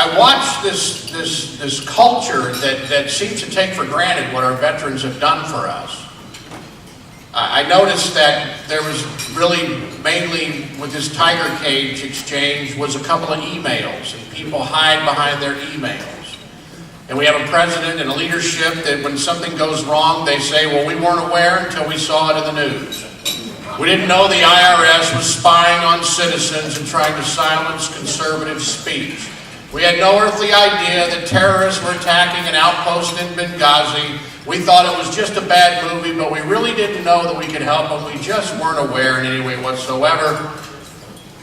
I watched this culture that seems to take for granted what our veterans have done for us. I noticed that there was really, mainly with this tiger cage exchange, was a couple of emails, and people hide behind their emails. And we have a president and a leadership that when something goes wrong, they say, well, we weren't aware until we saw it in the news. We didn't know the IRS was spying on citizens and trying to silence conservative speech. We had no earthly idea that terrorists were attacking an outpost in Benghazi. We thought it was just a bad movie, but we really didn't know that we could help them. We just weren't aware in any way whatsoever.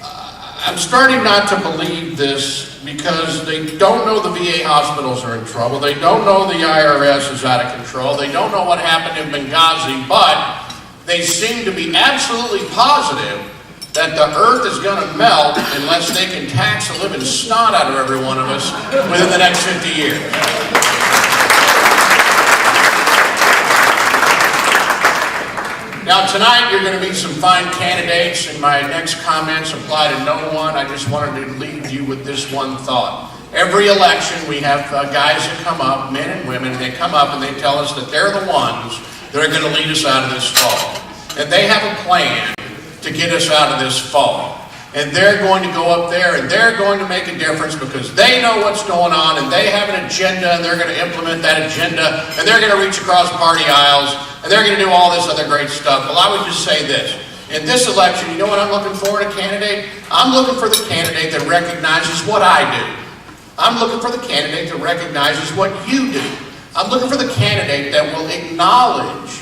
I'm starting not to believe this because they don't know the VA hospitals are in trouble. They don't know the IRS is out of control. They don't know what happened in Benghazi, but they seem to be absolutely positive that the earth is going to melt unless they can tax the living snot out of every one of us within the next 50 years. Now tonight you're going to meet some fine candidates, and my next comments apply to no one. I just wanted to leave you with this one thought. Every election we have guys that come up, men and women, they come up and they tell us that they're the ones that are going to lead us out of this fall. And they have a plan to get us out of this fall. And they're going to go up there and they're going to make a difference because they know what's going on and they have an agenda and they're going to implement that agenda and they're going to reach across party aisles and they're going to do all this other great stuff. Well, I would just say this. In this election, you know what I'm looking for in a candidate? I'm looking for the candidate that recognizes what I do. I'm looking for the candidate that recognizes what you do. I'm looking for the candidate that will acknowledge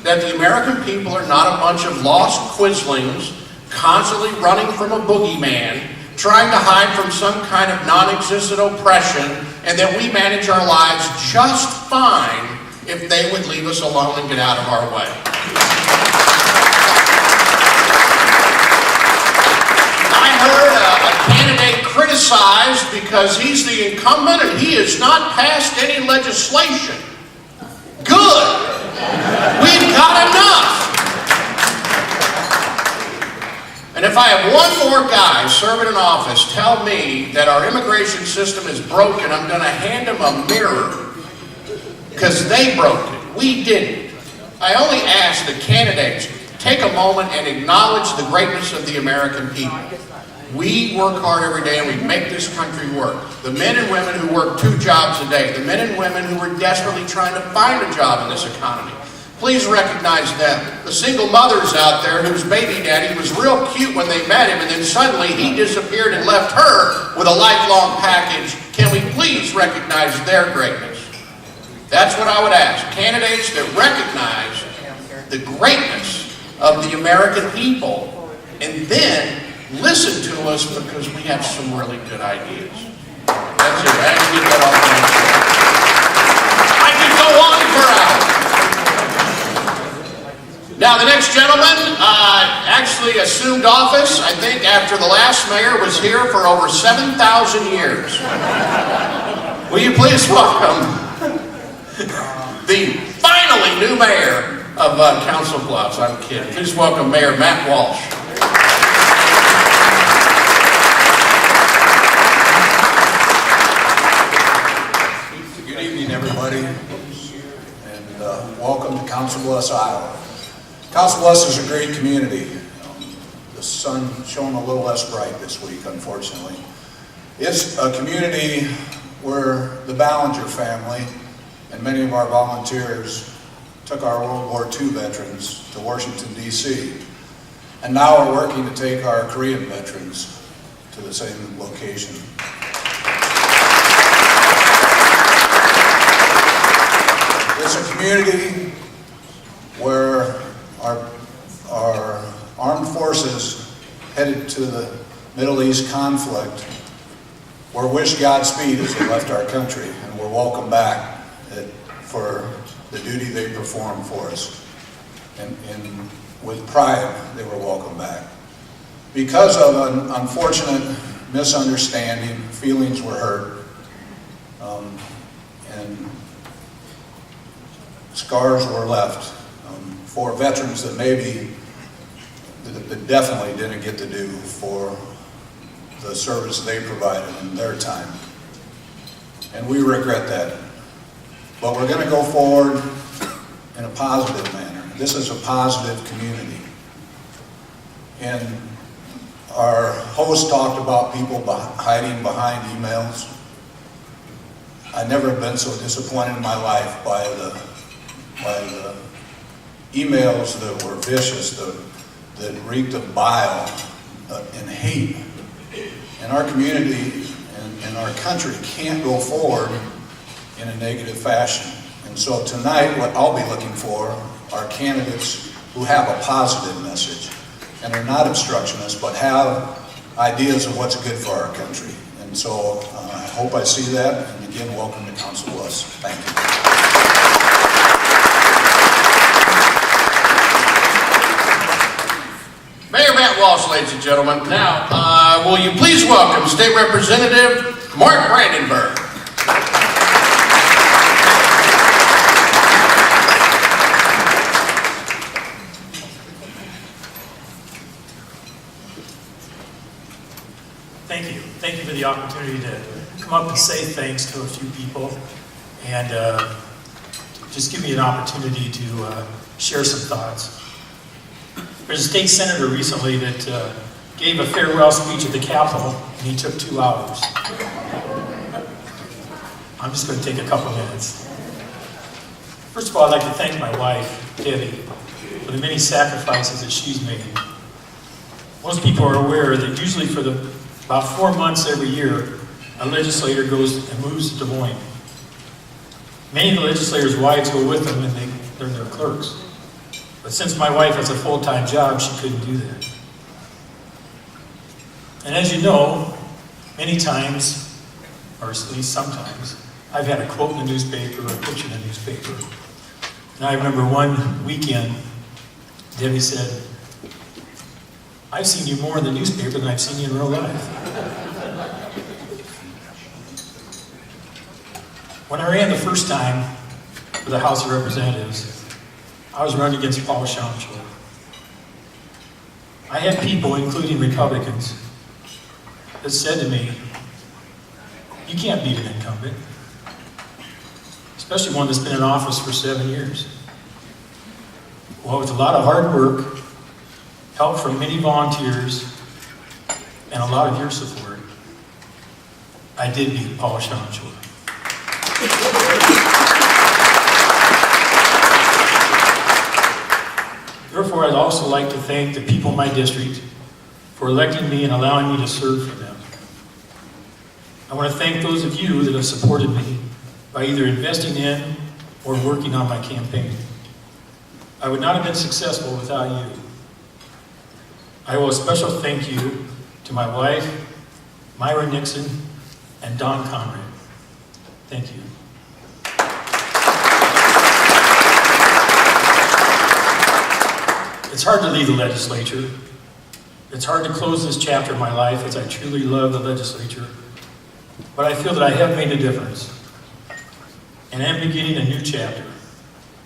that the American people are not a bunch of lost quislings constantly running from a boogeyman, trying to hide from some kind of non-existent oppression, and that we manage our lives just fine if they would leave us alone and get out of our way. I heard a candidate criticized because he's the incumbent and he has not passed any legislation. Good. We've got enough. And if I have one more guy serving in office tell me that our immigration system is broken, I'm going to hand him a mirror because they broke it. We didn't. I only ask the candidates, take a moment and acknowledge the greatness of the American people. We work hard every day and we make this country work. The men and women who work 2 jobs a day, the men and women who are desperately trying to find a job in this economy. Please recognize them. The single mothers out there whose baby daddy was real cute when they met him and then suddenly he disappeared and left her with a lifelong package. Can we please recognize their greatness? That's what I would ask. Candidates that recognize the greatness of the American people and then listen to us because we have some really good ideas. That's it. I had to get that off my chest. I could go on for hours. Now, the next gentleman actually assumed office, I think, after the last mayor was here for over 7,000 years. Will you please welcome the finally new mayor of Council Bluffs? I'm kidding. Please welcome Mayor Matt Walsh. Good evening, everybody, and welcome to Council Bluffs, Iowa. Council Bluffs is a great community. The sun shone a little less bright this week, unfortunately. It's a community where the Ballinger family and many of our volunteers took our World War II veterans to Washington, D.C. and now are working to take our Korean veterans to the same location. It's a community where our armed forces headed to the Middle East conflict were wished Godspeed as they left our country and were welcomed back for the duty they performed for us. And with pride, they were welcomed back. Because of an unfortunate misunderstanding, feelings were hurt, and scars were left for veterans that that definitely didn't get to do for the service they provided in their time. and we regret that. But we're going to go forward in a positive manner. This is a positive community. And our host talked about people hiding behind emails. I've never been so disappointed in my life by the emails that were vicious, that reeked of bile and hate. And our community and our country can't go forward in a negative fashion. And so tonight, what I'll be looking for are candidates who have a positive message and are not obstructionists, but have ideas of what's good for our country. And so I hope I see that. And again, welcome to Council Bluffs. Thank you. Mayor Matt Walsh, ladies and gentlemen. Now, will you please welcome State Representative Mark Brandenburg. Thank you. Thank you for the opportunity to come up and say thanks to a few people and just give me an opportunity to share some thoughts. There's a state senator recently that gave a farewell speech at the Capitol, and he took 2 hours. I'm just going to take a couple minutes. First of all, I'd like to thank my wife, Debbie, for the many sacrifices that she's made. Most people are aware that usually for about 4 months every year, a legislator goes and moves to Des Moines. Many of the legislators' wives go with them, and they're their clerks. But since my wife has a full-time job, she couldn't do that. And as you know, many times, or at least sometimes, I've had a quote in the newspaper or a picture in the newspaper. And I remember one weekend, Debbie said, "I've seen you more in the newspaper than I've seen you in real life." When I ran the first time for the House of Representatives, I was running against Paul Schaumschul. I had people, including Republicans, that said to me, "You can't beat an incumbent, especially one that's been in office for 7 years." Well, with a lot of hard work, help from many volunteers, and a lot of your support, I did beat Paul Schaumschul. Therefore, I'd also like to thank the people in my district for electing me and allowing me to serve for them. I want to thank those of you that have supported me by either investing in or working on my campaign. I would not have been successful without you. I owe a special thank you to my wife, Myra Nixon, and Don Conrad. Thank you. It's hard to leave the legislature. It's hard to close this chapter of my life, as I truly love the legislature. But I feel that I have made a difference, and am beginning a new chapter.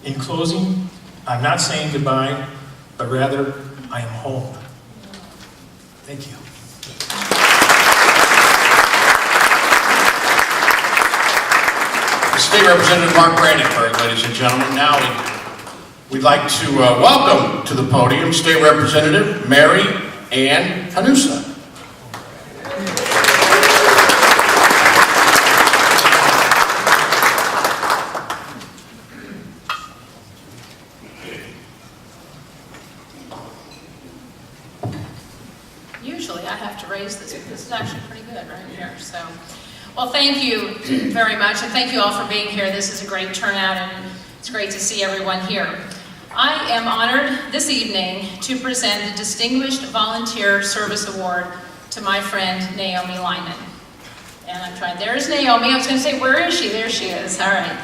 In closing, I'm not saying goodbye, but rather, I am home. Thank you. State Representative Mark Brandenburg, ladies and gentlemen. Now we'd like to welcome to the podium State Representative Mary Ann Hanusa. Usually I have to raise this, but this is actually pretty good right here. So, well, thank you very much, and thank you all for being here. This is a great turnout, and it's great to see everyone here. I am honored this evening to present the Distinguished Volunteer Service Award to my friend Naomi Lyman. And I'm trying, there's Naomi. I was going to say, where is she? There she is. All right.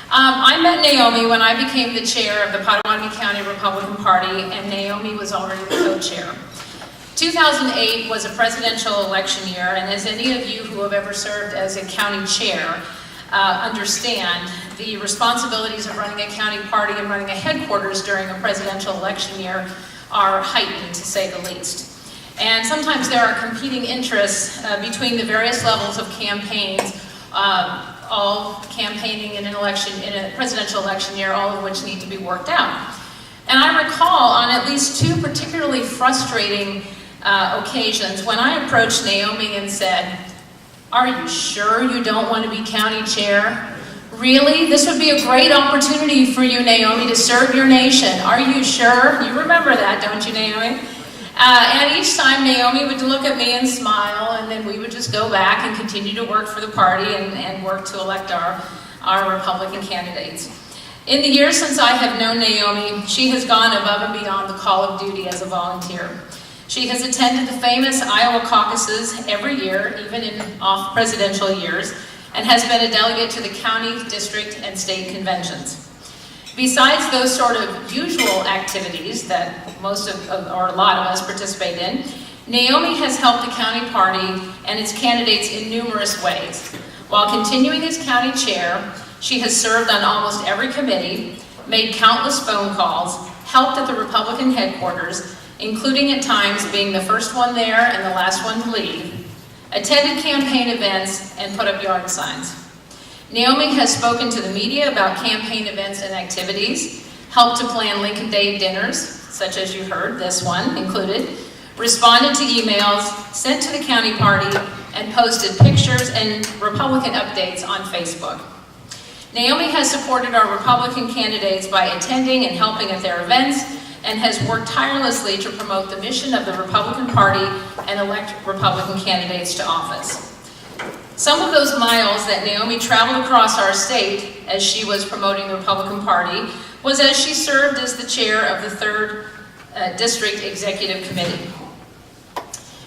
I met Naomi when I became the chair of the Pottawattamie County Republican Party, and Naomi was already the co-chair. 2008 was a presidential election year, and as any of you who have ever served as a county chair understand, the responsibilities of running a county party and running a headquarters during a presidential election year are heightened, to say the least. And sometimes there are competing interests between the various levels of campaigns all campaigning in a presidential election year, all of which need to be worked out. And I recall on at least 2 particularly frustrating occasions when I approached Naomi and said, "Are you sure you don't want to be county chair? Really? This would be a great opportunity for you, Naomi, to serve your nation. Are you sure?" You remember that, don't you, Naomi? And each time Naomi would look at me and smile, and then we would just go back and continue to work for the party and work to elect our Republican candidates. In the years since I have known Naomi, she has gone above and beyond the call of duty as a volunteer. She has attended the famous Iowa caucuses every year, even in off-presidential years, and has been a delegate to the county, district, and state conventions. Besides those sort of usual activities that or a lot of us participate in, Naomi has helped the county party and its candidates in numerous ways. While continuing as county chair, she has served on almost every committee, made countless phone calls, helped at the Republican headquarters, including at times being the first one there and the last one to leave, attended campaign events, and put up yard signs. Naomi has spoken to the media about campaign events and activities, helped to plan Lincoln Day dinners, such as you heard, this one included, responded to emails, sent to the county party, and posted pictures and Republican updates on Facebook. Naomi has supported our Republican candidates by attending and helping at their events, and has worked tirelessly to promote the mission of the Republican Party and elect Republican candidates to office. Some of those miles that Naomi traveled across our state as she was promoting the Republican Party was as she served as the chair of the 3rd District Executive Committee.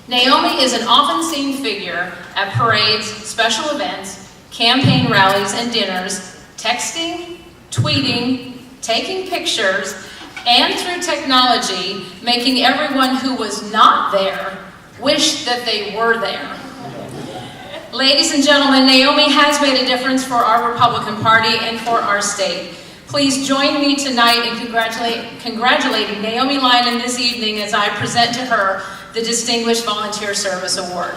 Naomi is an often seen figure at parades, special events, campaign rallies, and dinners, texting, tweeting, taking pictures, and through technology, making everyone who was not there wish that they were there. Ladies and gentlemen, Naomi has made a difference for our Republican Party and for our state. Please join me tonight in congratulating Naomi Lyon this evening as I present to her the Distinguished Volunteer Service Award.